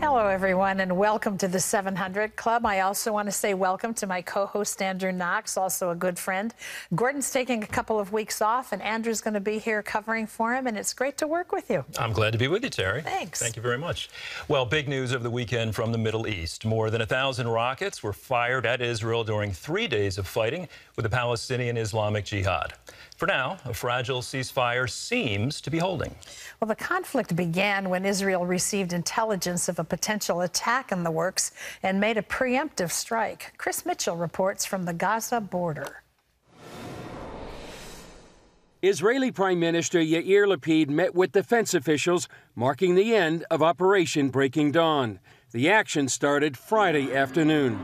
Hello, everyone, and welcome to the 700 Club. I also want to say welcome to my co-host, Andrew Knox, also a good friend. Gordon's taking a couple of weeks off, and Andrew's going to be here covering for him, and it's great to work with you. I'm glad to be with you, Terry. Thanks. Thank you very much. Well, big news over the weekend from the Middle East. More than 1,000 rockets were fired at Israel during 3 days of fighting with the Palestinian Islamic Jihad. For now, a fragile ceasefire seems to be holding. Well, the conflict began when Israel received intelligence of a potential attack in the works and made a preemptive strike. Chris Mitchell reports from the Gaza border. Israeli Prime Minister Yair Lapid met with defense officials, marking the end of Operation Breaking Dawn. The action started Friday afternoon.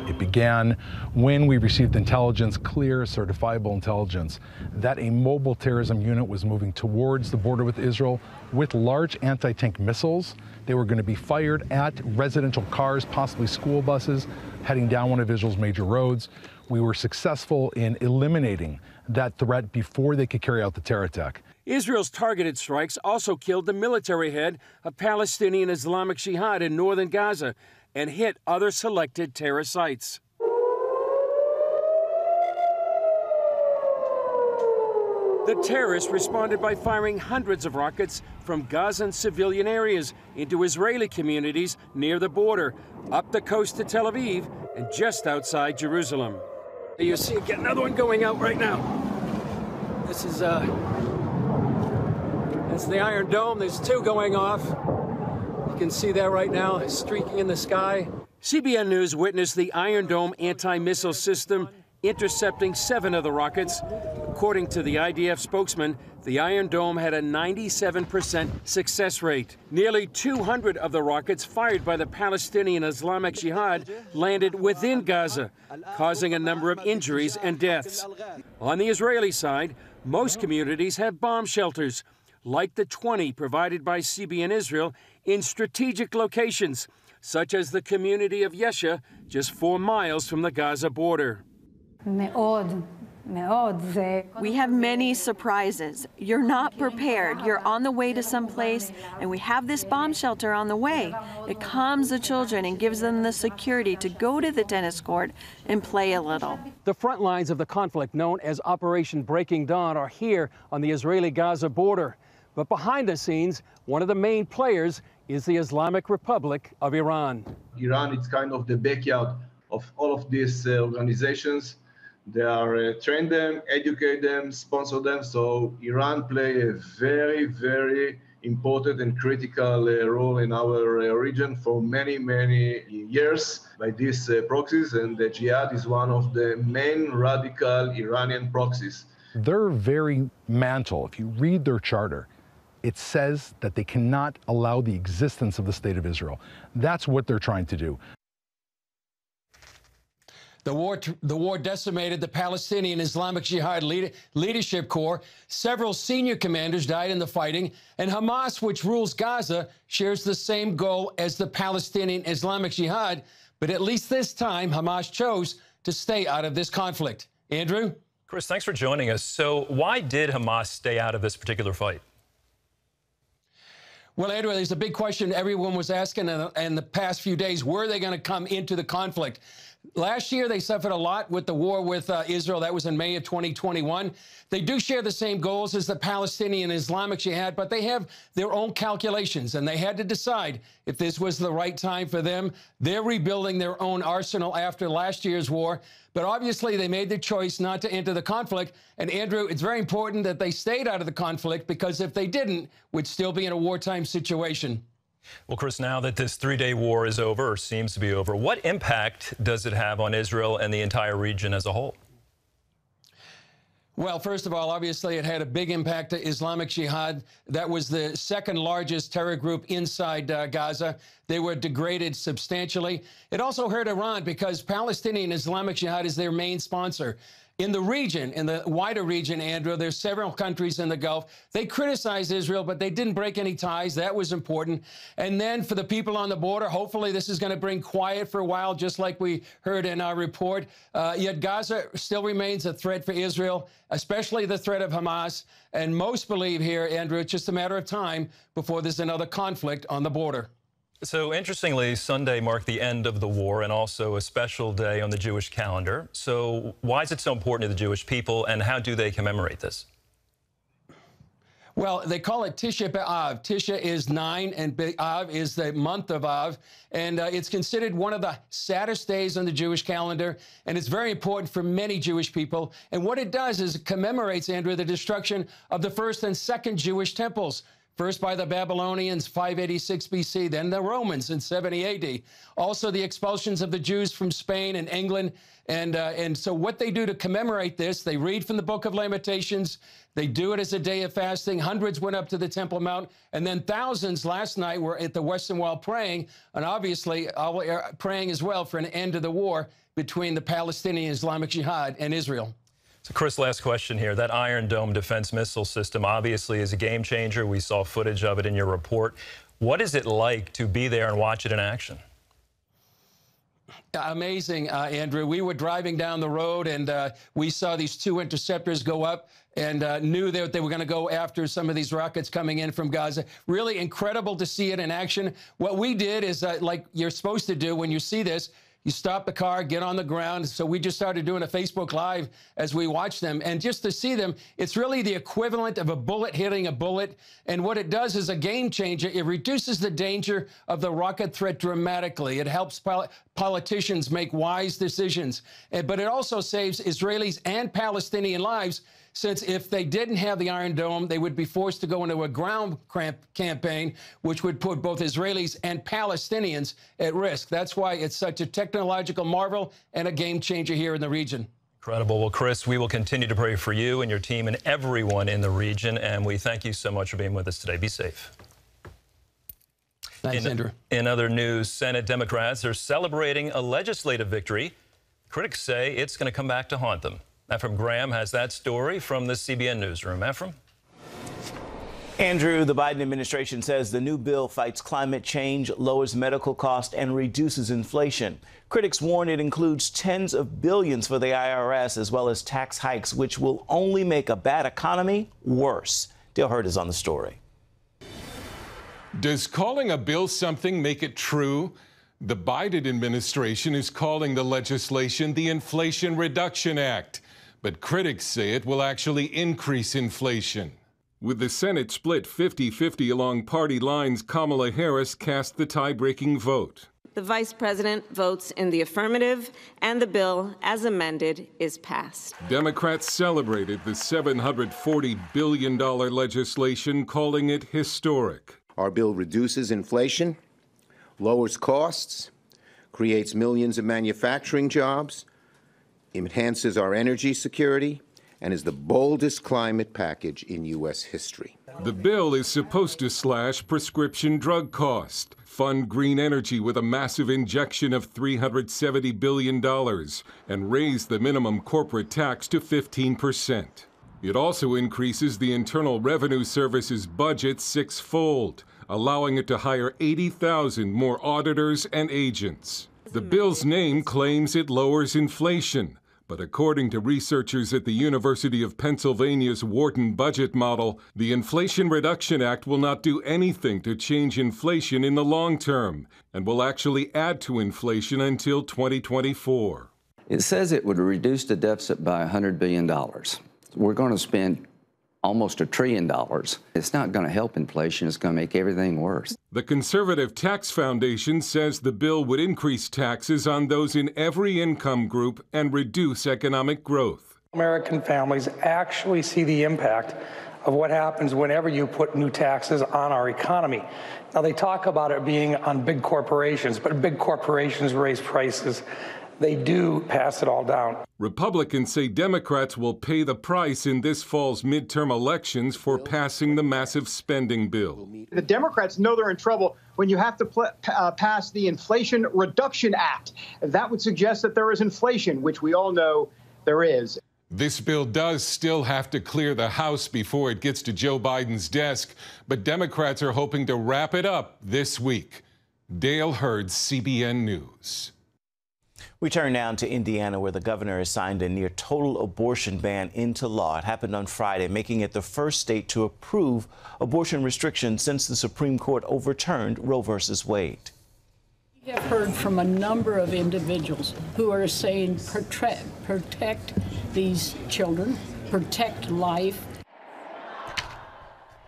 It began when we received intelligence, clear, certifiable intelligence, that a mobile terrorism unit was moving towards the border with Israel with large anti-tank missiles. They were going to be fired at residential cars, possibly school buses, heading down one of Israel's major roads. We were successful in eliminating that threat before they could carry out the terror attack. Israel's targeted strikes also killed the military head of Palestinian Islamic Jihad in northern Gaza and hit other selected terror sites. The terrorists responded by firing hundreds of rockets from Gazan civilian areas into Israeli communities near the border, up the coast to Tel Aviv, and just outside Jerusalem. You see, get another one going out right now. This is that's the Iron Dome. There's two going off. You can see that right now, streaking in the sky. CBN News witnessed the Iron Dome anti-missile system intercepting 7 of the rockets. According to the IDF spokesman, the Iron Dome had a 97% success rate. Nearly 200 of the rockets fired by the Palestinian Islamic Jihad landed within Gaza, causing a number of injuries and deaths. On the Israeli side, most communities have bomb shelters, like the 20 provided by CBN Israel in strategic locations, such as the community of Yesha, just 4 miles from the Gaza border. We have many surprises. You're not prepared. You're on the way to someplace, and we have this bomb shelter on the way. It calms the children and gives them the security to go to the tennis court and play a little. The front lines of the conflict, known as Operation Breaking Dawn, are here on the Israeli-Gaza border. But behind the scenes, one of the main players is the Islamic Republic of Iran. Iran is kind of the backyard of all of these organizations. They are train them, educate them, sponsor them. So Iran play a very, very important and critical role in our region for many, many years by these proxies. And the jihad is one of the main radical Iranian proxies. Their very mantle, if you read their charter, it says that they cannot allow the existence of the State of Israel. That's what they're trying to do. The war decimated the Palestinian Islamic Jihad Leadership Corps. Several senior commanders died in the fighting, and Hamas, which rules Gaza, shares the same goal as the Palestinian Islamic Jihad. But at least this time, Hamas chose to stay out of this conflict. Andrew? Chris, thanks for joining us. So why did Hamas stay out of this particular fight? Well, Andrew, there's a big question everyone was asking in the past few days. Were they going to come into the conflict? Last year, they suffered a lot with the war with Israel. That was in May of 2021. They do share the same goals as the Palestinian Islamic Jihad, but they have their own calculations, and they had to decide if this was the right time for them. They're rebuilding their own arsenal after last year's war, but obviously they made the choice not to enter the conflict. And, Andrew, it's very important that they stayed out of the conflict, because if they didn't, we'd still be in a wartime situation. Well, Chris, now that this 3-day war is over, or seems to be over, what impact does it have on Israel and the entire region as a whole? Well, first of all, obviously, it had a big impact to Islamic Jihad. That was the second largest terror group inside Gaza. They were degraded substantially. It also hurt Iran, because Palestinian Islamic Jihad is their main sponsor. In the region, in the wider region, Andrew, there's several countries in the Gulf. They criticized Israel, but they didn't break any ties. That was important. And then for the people on the border, hopefully this is going to bring quiet for a while, just like we heard in our report. Yet Gaza still remains a threat for Israel, especially the threat of Hamas. And most believe here, Andrew, it's just a matter of time before there's another conflict on the border. So interestingly, Sunday marked the end of the war and also a special day on the Jewish calendar. So why is it so important to the Jewish people, and how do they commemorate this? Well, they call it Tisha B'Av. Tisha is 9 and B'Av is the month of Av. And it's considered one of the saddest days on the Jewish calendar. And it's very important for many Jewish people. And what it does is it commemorates, Andrew, the destruction of the first and second Jewish temples. First by the Babylonians, 586 BC, then the Romans in 70 AD. Also the expulsions of the Jews from Spain and England. And so what they do to commemorate this, they read from the Book of Lamentations. They do it as a day of fasting. Hundreds went up to the Temple Mount, and then thousands last night were at the Western Wall praying, and obviously praying as well for an end to the war between the Palestinian Islamic Jihad and Israel. So, Chris, last question here. That Iron Dome defense missile system obviously is a game changer. We saw footage of it in your report. What is it like to be there and watch it in action? Amazing, Andrew. We were driving down the road, and we saw these two interceptors go up and knew that they were going to go after some of these rockets coming in from Gaza. Really incredible to see it in action. What we did is, like you're supposed to do when you see this, you stop the car, get on the ground. So we just started doing a Facebook Live as we watched them. And just to see them, it's really the equivalent of a bullet hitting a bullet. And what it does is a game changer. It reduces the danger of the rocket threat dramatically. It helps politicians make wise decisions. But it also saves Israelis and Palestinian lives, since if they didn't have the Iron Dome, they would be forced to go into a ground campaign, which would put both Israelis and Palestinians at risk. That's why it's such a technological marvel and a game changer here in the region. Incredible. Well, Chris, we will continue to pray for you and your team and everyone in the region, and we thank you so much for being with us today. Be safe. Thanks, Andrew. In other news, Senate Democrats are celebrating a legislative victory. Critics say it's going to come back to haunt them. Ephraim Graham has that story from the CBN Newsroom. Ephraim? Andrew, the Biden administration says the new bill fights climate change, lowers medical costs, and reduces inflation. Critics warn it includes tens of billions for the IRS, as well as tax hikes, which will only make a bad economy worse. Dale Hurd is on the story. Does calling a bill something make it true? The Biden administration is calling the legislation the Inflation Reduction Act, but critics say it will actually increase inflation. With the Senate split 50-50 along party lines, Kamala Harris cast the tie-breaking vote. The Vice President votes in the affirmative, and the bill, as amended, is passed. Democrats celebrated the $740 billion legislation, calling it historic. Our bill reduces inflation, lowers costs, creates millions of manufacturing jobs, enhances our energy security, and is the boldest climate package in U.S. history. The bill is supposed to slash prescription drug costs, fund green energy with a massive injection of $370 billion, and raise the minimum corporate tax to 15%. It also increases the Internal Revenue Service's budget six-fold, allowing it to hire 80,000 more auditors and agents. The bill's name claims it lowers inflation, but according to researchers at the University of Pennsylvania's Wharton budget model, the Inflation Reduction Act will not do anything to change inflation in the long term and will actually add to inflation until 2024. It says it would reduce the deficit by $100 billion. We're going to spend almost $1 trillion. It's not going to help inflation. It's going to make everything worse. The Conservative Tax Foundation says the bill would increase taxes on those in every income group and reduce economic growth. American families actually see the impact of what happens whenever you put new taxes on our economy. Now, they talk about it being on big corporations, but big corporations raise prices. They do pass it all down. Republicans say Democrats will pay the price in this fall's midterm elections for passing the massive spending bill. The Democrats know they're in trouble when you have to pass the Inflation Reduction Act. That would suggest that there is inflation, which we all know there is. This bill does still have to clear the House before it gets to Joe Biden's desk, but Democrats are hoping to wrap it up this week. Dale Hurd, CBN News. We turn now to Indiana, where the governor has signed a near total abortion ban into law. It happened on Friday, making it the first state to approve abortion restrictions since the Supreme Court overturned Roe v. Wade. We have heard from a number of individuals who are saying protect these children, protect life.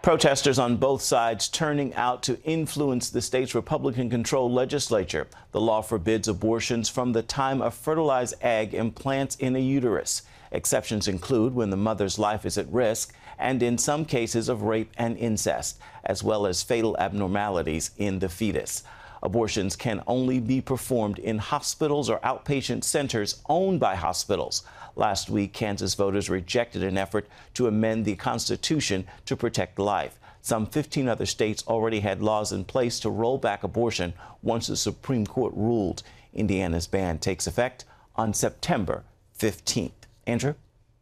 Protesters on both sides turning out to influence the state's Republican-controlled legislature. The law forbids abortions from the time a fertilized egg implants in a uterus. Exceptions include when the mother's life is at risk and in some cases of rape and incest, as well as fatal abnormalities in the fetus. Abortions can only be performed in hospitals or outpatient centers owned by hospitals. Last week, Kansas voters rejected an effort to amend the Constitution to protect life. Some 15 other states already had laws in place to roll back abortion once the Supreme Court ruled. Indiana's ban takes effect on September 15th. Andrew?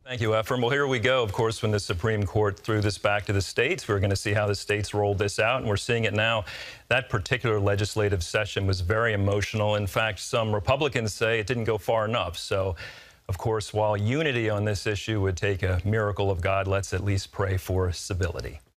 Thank you, Ephraim. Well, here we go. Of course, when the Supreme Court threw this back to the states, we're going to see how the states rolled this out, and we're seeing it now. That particular legislative session was very emotional. In fact, some Republicans say it didn't go far enough. So, of course, while unity on this issue would take a miracle of God, let's at least pray for civility.